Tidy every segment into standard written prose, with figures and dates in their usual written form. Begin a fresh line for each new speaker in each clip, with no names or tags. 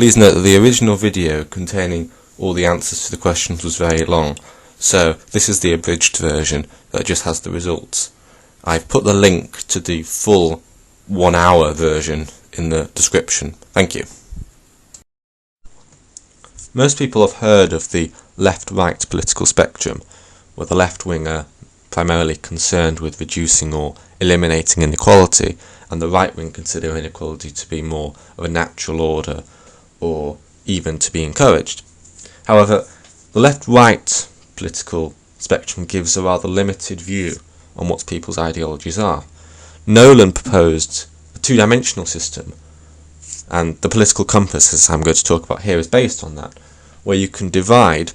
Please note that the original video containing all the answers to the questions was very long, so this is the abridged version that just has the results. I've put the link to the full 1 hour version in the description. Thank you. Most people have heard of the left-right political spectrum, where the left wing are primarily concerned with reducing or eliminating inequality, and the right wing consider inequality to be more of a natural order or even to be encouraged. However, the left-right political spectrum gives a rather limited view on what people's ideologies are. Nolan proposed a two-dimensional system, and the political compass, as I'm going to talk about here, is based on that, where you can divide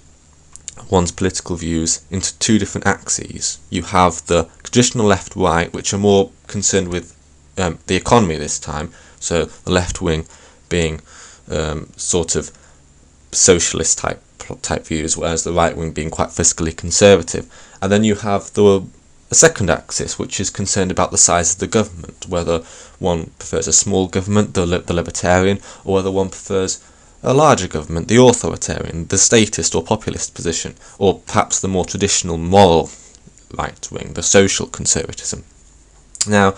one's political views into two different axes. You have the traditional left-right, which are more concerned with the economy this time, so the left wing being sort of socialist type views, whereas the right wing being quite fiscally conservative. And then you have a second axis, which is concerned about the size of the government, whether one prefers a small government, the libertarian, or whether one prefers a larger government, the authoritarian, the statist or populist position, or perhaps the more traditional moral right wing, the social conservatism. Now,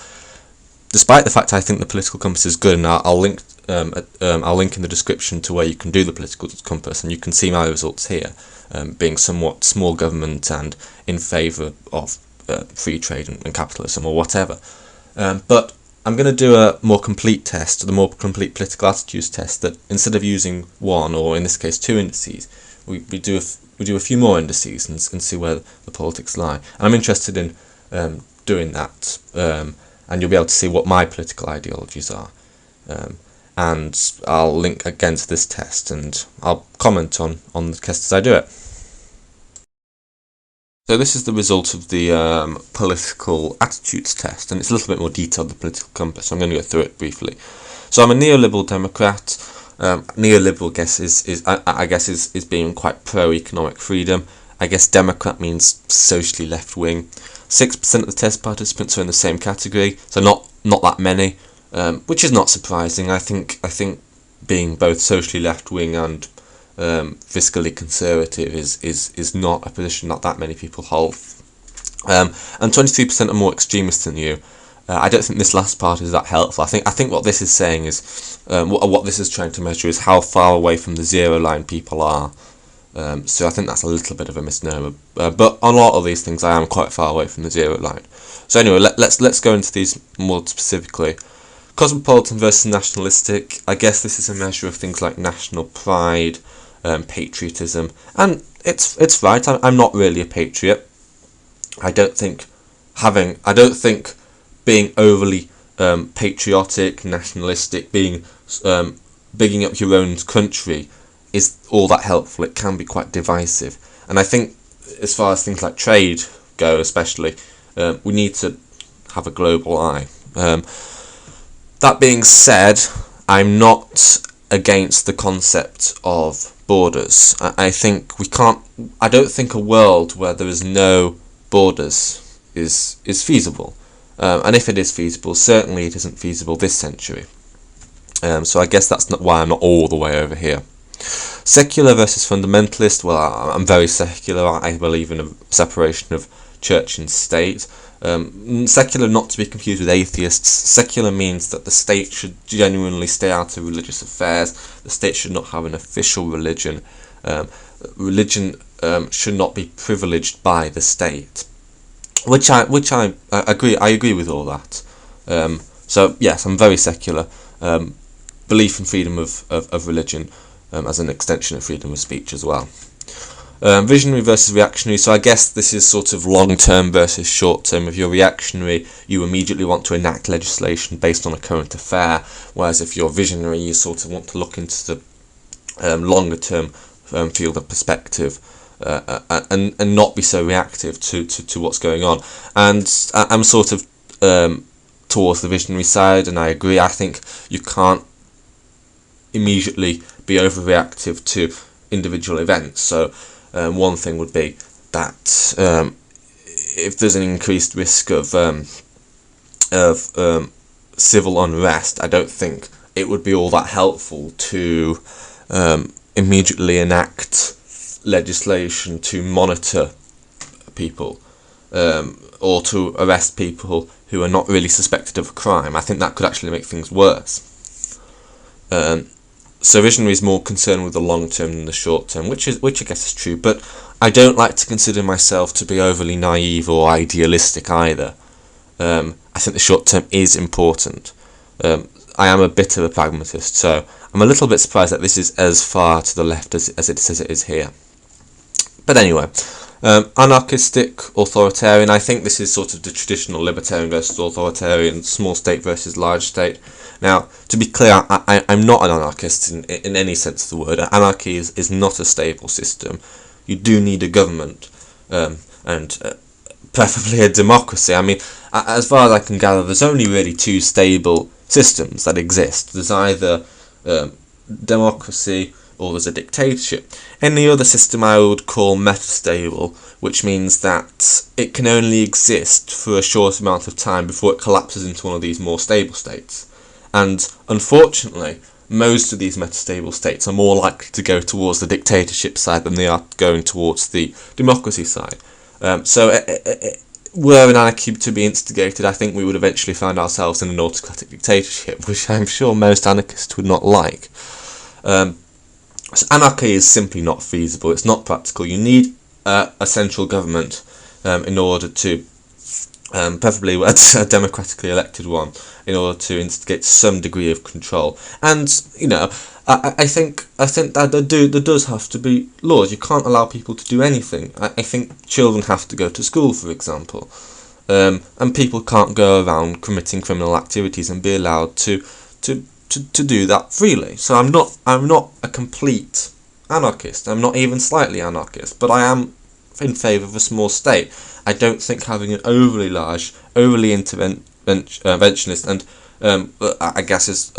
despite the fact I think the political compass is good, and I'll link in the description to where you can do the political compass, and you can see my results here, being somewhat small government and in favour of free trade and capitalism or whatever. But I'm going to do a more complete test, the more complete political attitudes test, that instead of using one, or in this case two indices, we do a few more indices and see where the politics lie. And I'm interested in doing that, and you'll be able to see what my political ideologies are. And I'll link again to this test, and I'll comment on the test as I do it. So this is the result of the political attitudes test, and it's a little bit more detailed than the political compass, so I'm going to go through it briefly. So I'm a neoliberal Democrat. Neoliberal is being quite pro-economic freedom. I guess Democrat means socially left-wing. 6% of the test participants are in the same category, so not that many, which is not surprising. I think being both socially left-wing and fiscally conservative is not a position that many people hold. And 23% are more extremist than you. I don't think this last part is that helpful. I think what this is saying is what this is trying to measure is how far away from the zero line people are. So I think that's a little bit of a misnomer. But on a lot of these things, I am quite far away from the zero line. So anyway, let's go into these more specifically. Cosmopolitan versus nationalistic. I guess this is a measure of things like national pride, patriotism, and it's right. I'm not really a patriot. I don't think being overly patriotic, nationalistic, being bigging up your own country is all that helpful. It can be quite divisive, and I think as far as things like trade go, especially, we need to have a global eye. That being said, I'm not against the concept of borders. I don't think a world where there is no borders is feasible. And if it is feasible, certainly it isn't feasible this century. So I guess that's not why I'm not all the way over here. Secular versus fundamentalist. Well, I'm very secular. I believe in a separation of church and state. Secular, not to be confused with atheists. Secular means that the state should genuinely stay out of religious affairs. The state should not have an official religion. Religion should not be privileged by the state. Which I agree. I agree with all that. So yes, I'm very secular. Belief in freedom of religion as an extension of freedom of speech as well. Visionary versus reactionary. So I guess this is sort of long-term versus short-term. If you're reactionary, you immediately want to enact legislation based on a current affair, whereas if you're visionary, you sort of want to look into the longer-term field of perspective and not be so reactive to what's going on. And I'm sort of towards the visionary side, and I agree. I think you can't immediately be overreactive to individual events. So one thing would be that if there's an increased risk of civil unrest, I don't think it would be all that helpful to immediately enact legislation to monitor people, or to arrest people who are not really suspected of a crime. I think that could actually make things worse. So visionary is more concerned with the long term than the short term, which I guess is true, but I don't like to consider myself to be overly naive or idealistic either. I think the short term is important. I am a bit of a pragmatist, so I'm a little bit surprised that this is as far to the left as it is here. But anyway, anarchistic, authoritarian, I think this is sort of the traditional libertarian versus authoritarian, small state versus large state. Now, to be clear, I'm not an anarchist in any sense of the word. Anarchy is not a stable system. You do need a government, and preferably a democracy. I mean, as far as I can gather, there's only really two stable systems that exist. There's either democracy or there's a dictatorship. Any other system I would call metastable, which means that it can only exist for a short amount of time before it collapses into one of these more stable states. And unfortunately, most of these metastable states are more likely to go towards the dictatorship side than they are going towards the democracy side. So were an anarchy to be instigated, I think we would eventually find ourselves in an autocratic dictatorship, which I'm sure most anarchists would not like. So anarchy is simply not feasible. It's not practical. You need a central government in order to, preferably a democratically elected one, in order to instigate some degree of control. And I think that there does have to be laws. You can't allow people to do anything. I think children have to go to school, for example, and people can't go around committing criminal activities and be allowed to do that freely. So I'm not a complete anarchist. I'm not even slightly anarchist, but I am in favour of a small state. I don't think having an overly large, overly interventionist, and I guess is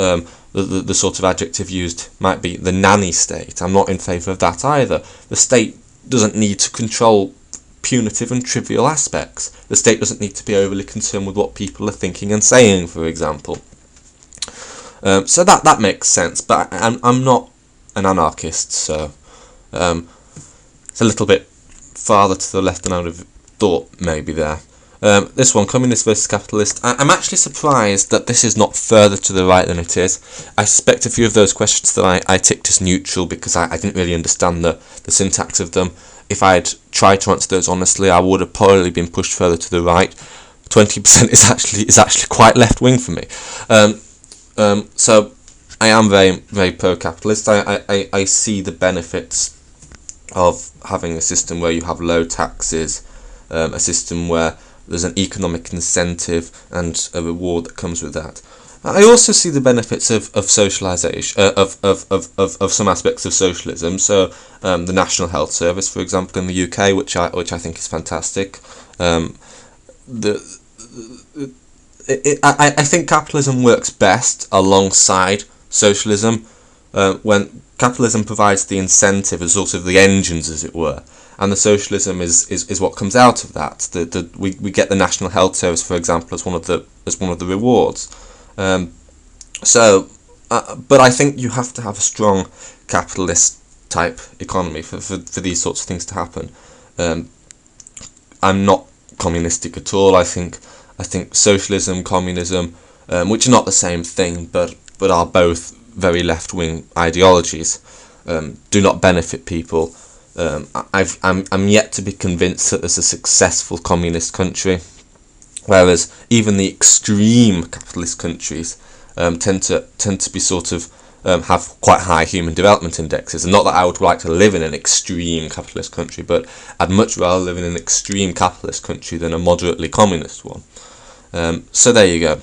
the sort of adjective used might be the nanny state. I'm not in favour of that either. The state doesn't need to control punitive and trivial aspects. The state doesn't need to be overly concerned with what people are thinking and saying, for example. So that makes sense, but I'm not an anarchist, so it's a little bit farther to the left than I would have thought maybe there. This one, communist versus capitalist. I'm actually surprised that this is not further to the right than it is. I suspect a few of those questions that I ticked as neutral because I didn't really understand the syntax of them. If I had tried to answer those honestly, I would have probably been pushed further to the right. 20% is actually quite left wing for me. So I am very, very pro-capitalist. I see the benefits of having a system where you have low taxes, a system where there's an economic incentive and a reward that comes with that. I also see the benefits of socialisation, of some aspects of socialism. So the National Health Service, for example, in the UK, which I think is fantastic. I think capitalism works best alongside socialism, when capitalism provides the incentive as sort of the engines, as it were, and the socialism is what comes out of that. We get the National Health Service, for example, as one of the rewards. But I think you have to have a strong capitalist type economy for these sorts of things to happen. I'm not communistic at all. I think socialism, communism, which are not the same thing, but are both very left-wing ideologies, do not benefit people. I'm yet to be convinced that there's a successful communist country, whereas even the extreme capitalist countries tend to be sort of have quite high human development indexes. And not that I would like to live in an extreme capitalist country, but I'd much rather live in an extreme capitalist country than a moderately communist one. So there you go.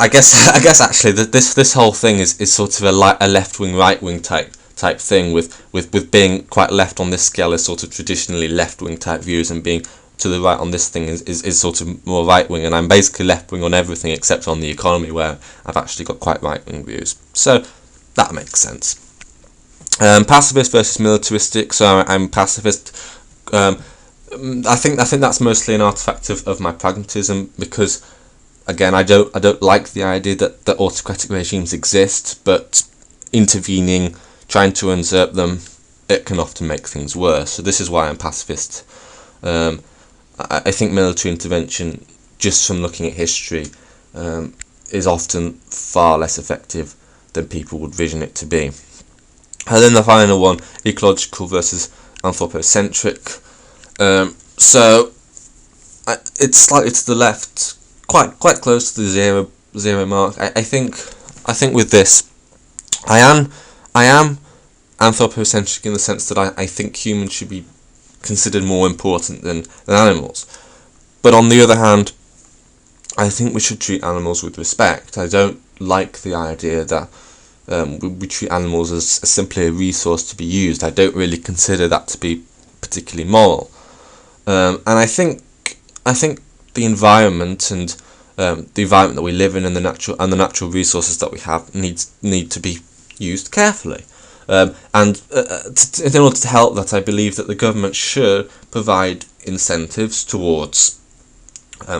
I guess actually that this whole thing is sort of a left wing, right wing type thing, with being quite left on this scale is sort of traditionally left wing type views, and being to the right on this thing is sort of more right wing, and I'm basically left wing on everything except on the economy, where I've actually got quite right wing views. So that makes sense. Pacifist versus militaristic. So I'm pacifist. I think that's mostly an artifact of my pragmatism, because again, I don't like the idea that autocratic regimes exist, but intervening, trying to usurp them, it can often make things worse. So this is why I'm pacifist. I think military intervention, just from looking at history, is often far less effective than people would vision it to be. And then the final one, ecological versus anthropocentric. So it's slightly to the left, quite close to the zero mark. I think with this, I am anthropocentric in the sense that I think humans should be considered more important than animals. But on the other hand, I think we should treat animals with respect. I don't like the idea that we treat animals as simply a resource to be used. I don't really consider that to be particularly moral. And I think the environment and the environment that we live in and the natural resources that we have need to be used carefully. In order to help that, I believe that the government should provide incentives towards,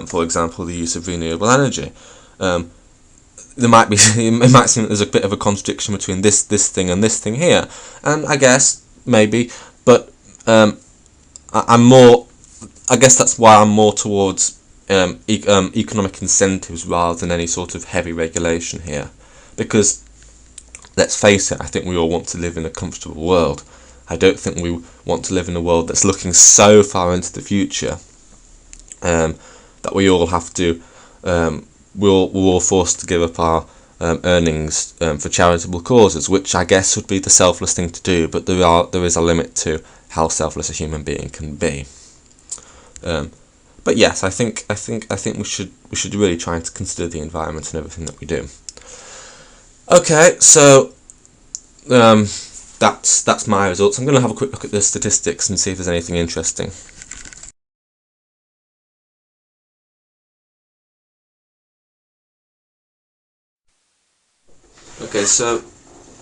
for example, the use of renewable energy. It might seem that there's a bit of a contradiction between this thing and this thing here, and I guess maybe, but I guess that's why I'm more towards economic incentives rather than any sort of heavy regulation here, because let's face it, I think we all want to live in a comfortable world. I don't think we want to live in a world that's looking so far into the future that we all have to, we're all forced to give up our earnings for charitable causes, which I guess would be the selfless thing to do. But there is a limit to how selfless a human being can be. But yes, I think we should really try to consider the environment and everything that we do. Okay, so that's my results. I'm going to have a quick look at the statistics and see if there's anything interesting. Okay, so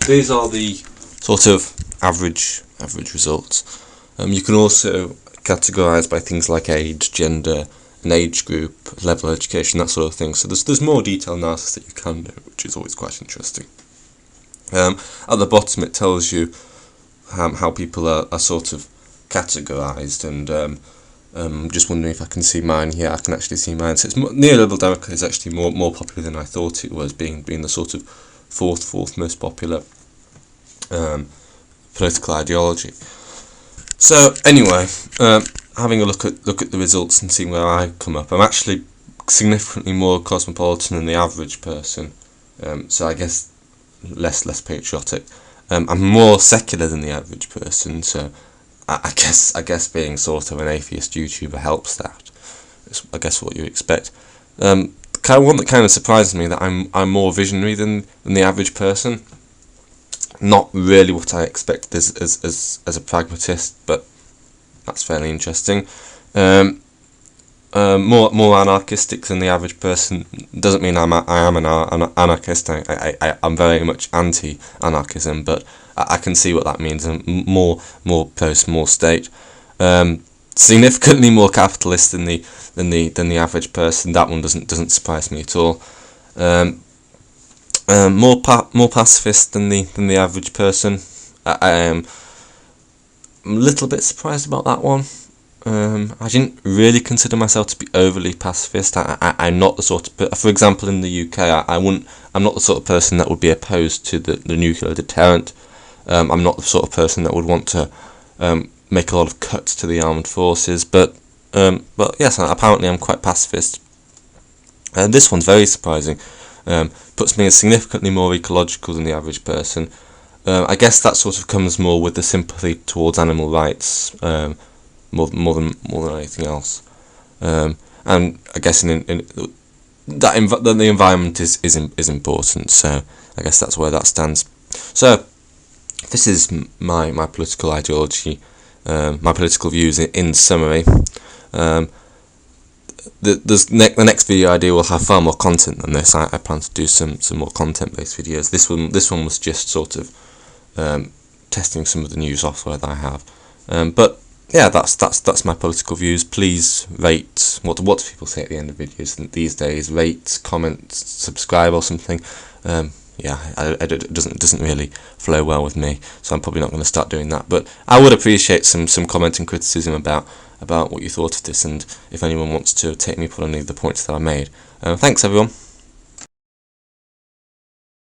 these are the sort of average results. You can also categorise by things like age, gender, an age group, level of education, that sort of thing. So there's more detailed analysis that you can do, which is always quite interesting. At the bottom it tells you how people are sort of categorised, and I'm just wondering if I can see mine here. I can actually see mine. So it's neoliberal democracy is actually more popular than I thought it was, being the sort of fourth most popular political ideology. So anyway, having a look at the results and seeing where I come up, I'm actually significantly more cosmopolitan than the average person. So I guess less patriotic. I'm more secular than the average person. So I guess being sort of an atheist YouTuber helps that. It's, I guess, what you expect. One that kind of surprises me, that I'm more visionary than the average person. Not really what I expected as a pragmatist, but that's fairly interesting. More anarchistic than the average person doesn't mean I am an anarchist. I'm very much anti-anarchism, but I can see what that means. More post, more state. Significantly more capitalist than the average person. That one doesn't surprise me at all. More pacifist than the average person. I am a little bit surprised about that one. I didn't really consider myself to be overly pacifist. I'm not the sort of, for example, in the UK, I'm not the sort of person that would be opposed to the nuclear deterrent. I'm not the sort of person that would want to make a lot of cuts to the armed forces. But yes, apparently I'm quite pacifist. This one's very surprising. Puts me as significantly more ecological than the average person. I guess that sort of comes more with the sympathy towards animal rights, more than anything else. And I guess the environment is important. So I guess that's where that stands. So this is my political ideology, my political views in summary. The next video I do will have far more content than this. I plan to do some more content-based videos. This one was just sort of testing some of the new software that I have. But yeah, that's my political views. Please rate. What do people say at the end of videos these days? Rate, comment, subscribe, or something. Yeah, it doesn't really flow well with me, so I'm probably not going to start doing that. But I would appreciate some comment and criticism about what you thought of this, and if anyone wants to take me up on any of the points that I made. Thanks everyone.